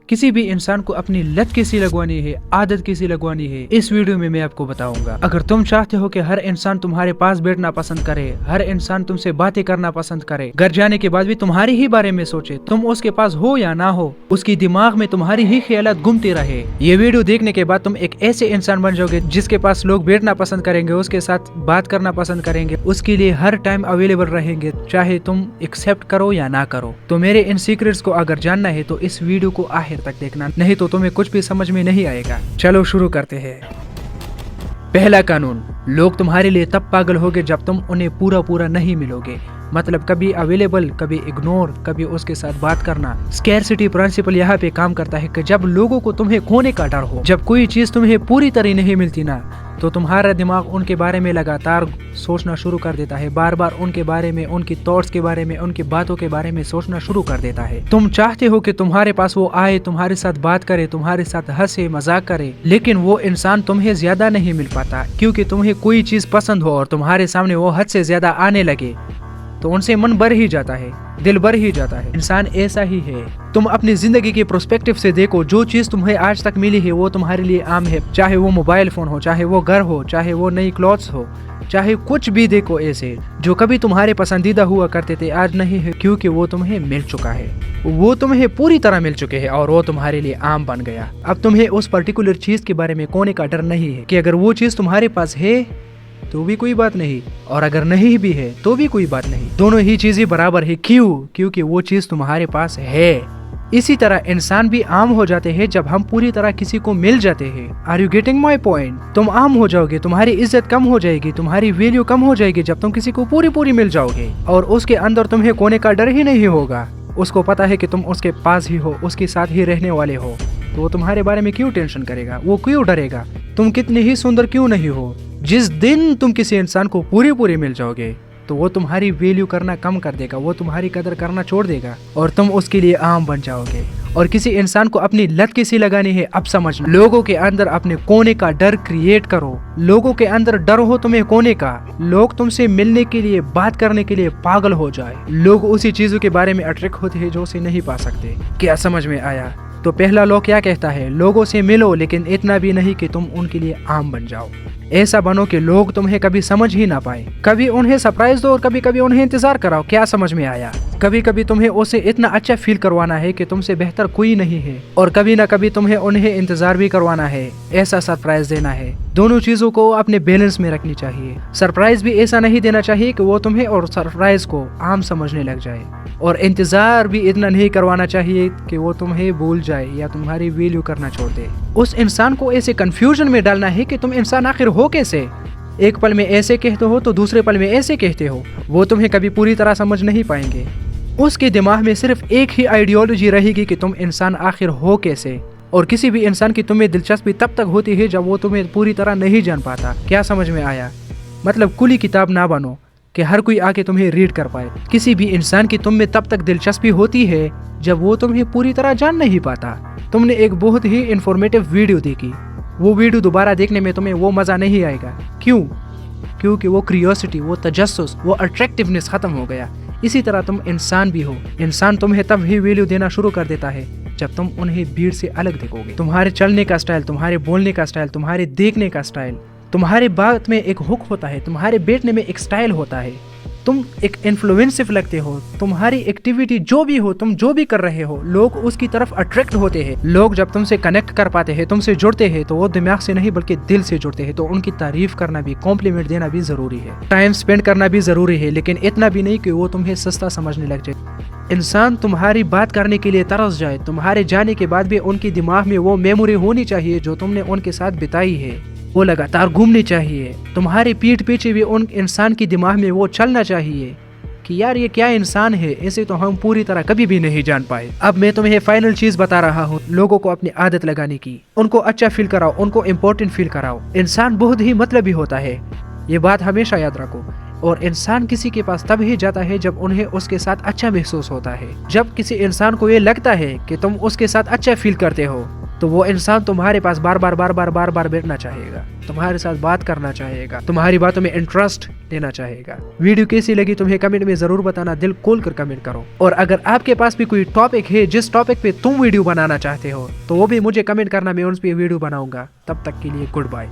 किसी भी इंसान को अपनी लत कैसी लगवानी है, आदत कैसी लगवानी है, इस वीडियो में मैं आपको बताऊंगा। अगर तुम चाहते हो कि हर इंसान तुम्हारे पास बैठना पसंद करे, हर इंसान तुमसे बातें करना पसंद करे, घर जाने के बाद भी तुम्हारे ही बारे में सोचे, तुम उसके पास हो या ना हो, उसकी दिमाग में तुम्हारी ही ख्यालात घूमते रहे, ये वीडियो देखने के बाद तुम एक ऐसे इंसान बन जाओगे जिसके पास लोग बैठना पसंद करेंगे, उसके साथ बात करना पसंद करेंगे, उसके लिए हर टाइम अवेलेबल रहेंगे, चाहे तुम एक्सेप्ट करो या ना करो। तो मेरे इन सीक्रेट्स को अगर जानना है तो इस वीडियो को आखिर तक देखना, नहीं तो तुम्हें कुछ भी समझ में नहीं आएगा। चलो शुरू करते हैं। पहला कानून, लोग तुम्हारे लिए तब पागल होगे जब तुम उन्हें पूरा नहीं मिलोगे। मतलब कभी अवेलेबल, कभी इग्नोर, कभी उसके साथ बात करना। स्कैरसिटी प्रिंसिपल यहाँ पे काम करता है कि जब लोगों को तुम्हें खोने का डर हो, जब कोई चीज तुम्हें पूरी तरह नहीं मिलती ना, तो तुम्हारा दिमाग उनके बारे में लगातार सोचना शुरू कर देता है, बार बार उनके बारे में, उनकी थॉट्स के बारे में, उनकी बातों के बारे में सोचना शुरू कर देता है। तुम चाहते हो कि तुम्हारे पास वो आए, तुम्हारे साथ बात करे, तुम्हारे साथ हंसे मजाक करे, लेकिन वो इंसान तुम्हें ज्यादा नहीं मिल पाता, क्योंकि तुम्हें कोई चीज पसंद हो और तुम्हारे सामने वो हद से ज्यादा आने लगे तो उनसे मन भर ही जाता है, दिल भर ही जाता है। इंसान ऐसा ही है। तुम अपनी जिंदगी के प्रोस्पेक्टिव से देखो, जो चीज तुम्हें आज तक मिली है वो तुम्हारे लिए आम है, चाहे वो मोबाइल फोन हो, चाहे वो घर हो, चाहे वो नई क्लॉथ्स हो, चाहे कुछ भी देखो, ऐसे जो कभी तुम्हारे पसंदीदा हुआ करते थे आज नहीं है, क्योंकि वो तुम्हें मिल चुका है, वो तुम्हें पूरी तरह मिल चुके हैं और वो तुम्हारे लिए आम बन गया। अब तुम्हें उस पर्टिकुलर चीज के बारे में खोने का डर नहीं है कि अगर वो चीज तुम्हारे पास है तो भी कोई बात नहीं, और अगर नहीं भी है तो भी कोई बात नहीं, दोनों ही चीजें बराबर है। क्यों? क्योंकि वो चीज तुम्हारे पास है। इसी तरह इंसान भी आम हो जाते हैं जब हम पूरी तरह किसी को मिल जाते हैं। Are you getting my point? तुम आम हो जाओगे, तुम्हारी इज्जत कम हो जाएगी, तुम्हारी वैल्यू कम हो जाएगी जब तुम किसी को पूरी मिल जाओगे और उसके अंदर तुम्हें खोने का डर ही नहीं होगा। उसको पता है कि तुम उसके पास ही हो, उसके साथ ही रहने वाले हो, तो वो तुम्हारे बारे में क्यों टेंशन करेगा, वो क्यों डरेगा? तुम कितनी ही सुंदर क्यों नहीं हो, जिस दिन तुम किसी इंसान को पूरी मिल जाओगे तो वो तुम्हारी वैल्यू करना कम कर देगा, वो तुम्हारी कदर करना छोड़ देगा और तुम उसके लिए आम बन जाओगे। और किसी इंसान को अपनी लत कैसी लगानी है अब समझना। लोगों के अंदर अपने कोने का डर क्रिएट करो। लोगों के अंदर डर हो तुम्हें कोने का, लोग तुमसे मिलने के लिए, बात करने के लिए पागल हो जाए। लोग उसी चीजों के बारे में अट्रैक्ट होते हैं जो उसे नहीं पा सकते। क्या समझ में आया? तो पहला लॉ क्या कहता है? लोगों से मिलो, लेकिन इतना भी नहीं कि तुम उनके लिए आम बन जाओ। ऐसा बनो कि लोग तुम्हें कभी समझ ही ना पाए। कभी उन्हें सरप्राइज दो और कभी उन्हें इंतजार कराओ। क्या समझ में आया? कभी तुम्हें उसे इतना अच्छा फील करवाना है कि तुमसे बेहतर कोई नहीं है, और कभी ना कभी तुम्हें उन्हें इंतजार भी करवाना है, ऐसा सरप्राइज देना है। दोनों चीजों को अपने बैलेंस में रखनी चाहिए। सरप्राइज भी ऐसा नहीं देना चाहिए कि वो तुम्हें और सरप्राइज को आम समझने लग जाए, और इंतजार भी इतना नहीं करवाना चाहिए कि वो तुम्हें भूल जाए या तुम्हारी वैल्यू करना छोड़ दे। उस इंसान को ऐसे कंफ्यूजन में डालना है कि तुम इंसान आखिर हो कैसे। एक पल में ऐसे कहते हो तो दूसरे पल में ऐसे कहते हो, वो तुम्हें कभी पूरी तरह समझ नहीं पाएंगे। उसके दिमाग में सिर्फ एक ही आइडियोलॉजी रहेगी कि तुम इंसान आखिर हो कैसे, और किसी भी इंसान की तुम्हें दिलचस्पी तब तक होती है जब वो तुम्हें पूरी तरह नहीं जान पाता। क्या समझ में आया? मतलब खुली किताब ना बनो कि हर कोई आके तुम्हें रीड कर पाए। किसी भी इंसान की तुम में तब तक दिलचस्पी होती है जब वो तुम्हें पूरी तरह जान नहीं पाता। तुमने एक बहुत ही इंफॉर्मेटिव वीडियो देखी, वो वीडियो दोबारा देखने में तुम्हें वो मजा नहीं आएगा। क्यों? क्योंकि वो क्यूरियोसिटी, वो तजस्सुस, वो अट्रैक्टिवनेस खत्म हो गया। इसी तरह तुम इंसान भी हो। इंसान तुम्हें तब ही वैल्यू देना शुरू कर देता है जब तुम उन्हें भीड़ से अलग देखोगे। तुम्हारे चलने का स्टाइल, तुम्हारे बोलने का स्टाइल, तुम्हारे देखने का स्टाइल, तुम्हारे बात में एक हुक होता है, तुम्हारे बैठने में एक स्टाइल होता है, तुम एक इन्फ्लुएंसिव लगते हो। तुम्हारी एक्टिविटी जो भी हो, तुम जो भी कर रहे हो, लोग उसकी तरफ अट्रैक्ट होते हैं। लोग जब तुमसे कनेक्ट कर पाते हैं, तुमसे जुड़ते हैं, तो वो दिमाग से नहीं बल्कि दिल से जुड़ते हैं। तो उनकी तारीफ करना भी, कॉम्प्लीमेंट देना भी जरूरी है, टाइम स्पेंड करना भी जरूरी है, लेकिन इतना भी नहीं कि वो तुम्हें सस्ता समझने लग जाए। इंसान तुम्हारी बात करने के लिए तरस जाए। तुम्हारे जाने के बाद भी उनके दिमाग में वो मेमोरी होनी चाहिए जो तुमने उनके साथ बिताई है, वो लगातार घूमनी चाहिए। तुम्हारी पीठ पीछे भी उन इंसान की दिमाग में वो चलना चाहिए कि यार ये क्या इंसान है, ऐसे तो हम पूरी तरह कभी भी नहीं जान पाए। अब मैं तुम्हें फाइनल चीज बता रहा हूँ, लोगों को अपनी आदत लगाने की। उनको अच्छा फील कराओ, उनको इम्पोर्टेंट फील कराओ। इंसान बहुत ही मतलबी होता है, ये बात हमेशा याद रखो। और इंसान किसी के पास तब ही जाता है जब उन्हें उसके साथ अच्छा महसूस होता है। जब किसी इंसान को ये लगता है कि तुम उसके साथ अच्छा फील करते हो, تو وہ انسان تمہارے پاس بار بار بیٹھنا چاہے گا، تمہارے ساتھ بات کرنا چاہے گا، تمہاری باتوں میں انٹرسٹ لینا چاہے گا۔ ویڈیو کیسی لگی تمہیں کمنٹ میں ضرور بتانا، دل کھول کر کمنٹ کرو۔ اور اگر آپ کے پاس بھی کوئی ٹاپک ہے جس ٹاپک پہ تم ویڈیو بنانا چاہتے ہو تو وہ بھی مجھے کمنٹ کرنا، میں ان پہ ویڈیو بناؤں گا۔ تب تک کے لیے گڈ بائے۔